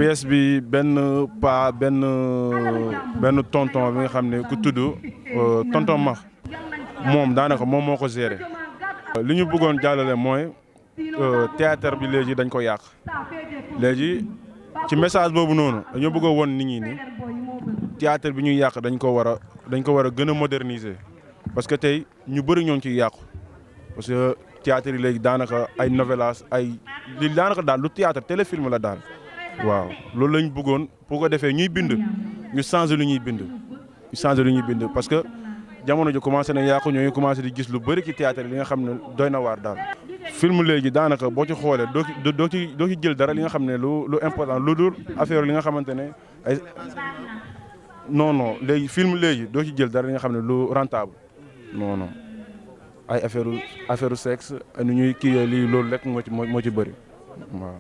pièce bi benn tonton bi nga xam ne ku tudd tonton Max moom daanaka moom moo ko géré. li ñu bëggoon jàllale mooy théâtre bi léegi dañ ko yàq léegi ci message boobu noonu dañoo bëgg a won nit ñi ni théâtre bi ñuy yàq dañ ko war a gën a moderniser parce que tey ñu bëri ñoo ngi ciy yàqu parce que théâtre yi léegi daanaka ay novelas li daanaka daal lu théâtre téléfilm la daal. waaw loolu lañ bëggoon pour ko defee ñuy bind ñu changer lu ñuy bind parce que jamono ji commencé na yàqu ñoo ngi commencé di gis lu bëri ci théâtre li nga xam ne doy na waar daal. film léegi daanaka boo ci xoolee doo ci jël dara li nga xam ne lu important lu dul affaire li nga xamante ne ay non léegi film léegi doo ci jël dara li nga xam ne lu rentable non ay affaire sexe nu ñuy kii lii loolu rek moo ci bëri waaw.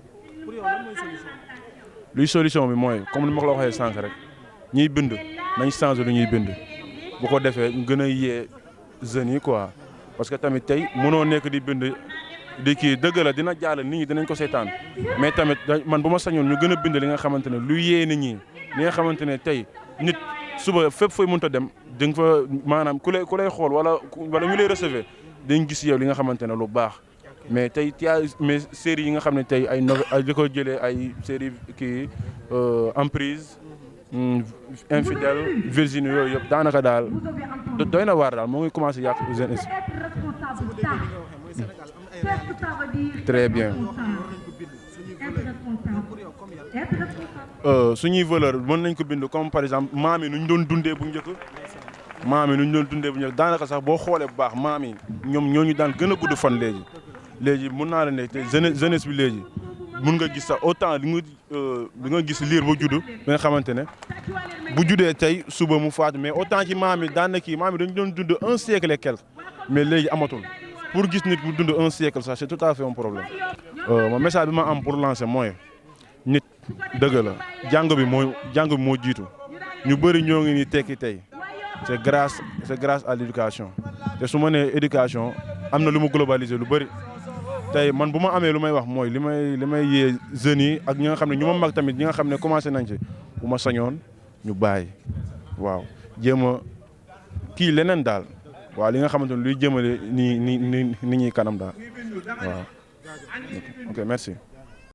luy solution bi mooy comme ni ma ko la waxee sànq rek ñiy bind nañ changer lu ñuy bind bu ko defee ñu gën a yee jeunes yi quoi parce que tamit tey mënoo nekk di bind di kii dëgg la dina jàll nit ñi dinañ ko seetaan mais tamit man bu ma sañoon ñu gën a bind li nga xamante ne lu yee nit ñi li nga xamante ne tey nit suba fépp fooy mënta dem di nga fa maanaam ku lay xool wala ñu lay recevoir dañ gis yow li nga xamante ne lu baax. mais tey mais séries yi nga xam ne tey ay li ko jëlee ay série kii emprise infidèle Virginie yooyu yëpp daanaka daal doy na waar daal moo ngi commencé yàq jeunesse. très bien. suñuy valeur mën nañ ko bind comme par exemple maam yi nu ñu doon dundee bu njëkk. daanaka sax boo xoolee bu baax maam yi ñoom ñooñu daan gën a gudd fan léegi mun naa la ne te jeunesse bi léegi mun nga gis sax autant li nga gis liir ba judd bi nga xamante ne bu juddee tey suba mu faatu mais autant ci maam yi daan na kii maam yi dañu doon dund 1 siècle et quelque mais léegi amatul pour gis nit bu dund 1 siècle sax c'est tout à fait un problème. ma message bi ma am pour lancer mooy nit dëgg la jàng bi moo jiitu ñu bëri ñoo ngi ni tekki tey c'est grâce à l'éducation te su ma nee éducation am na lu mu globaliser lu bëri. tey man bu ma amee lu may wax mooy li may yee jeunes yi ak ñi nga xam ne ñu ma mag tamit ñi nga xam ne commencé nañ ci bu ma sañoon ñu bàyyi waaw jéem a kii leneen daal waaw li nga xamante ne luy jëmale ni ñi kanam daal waaw ok merci.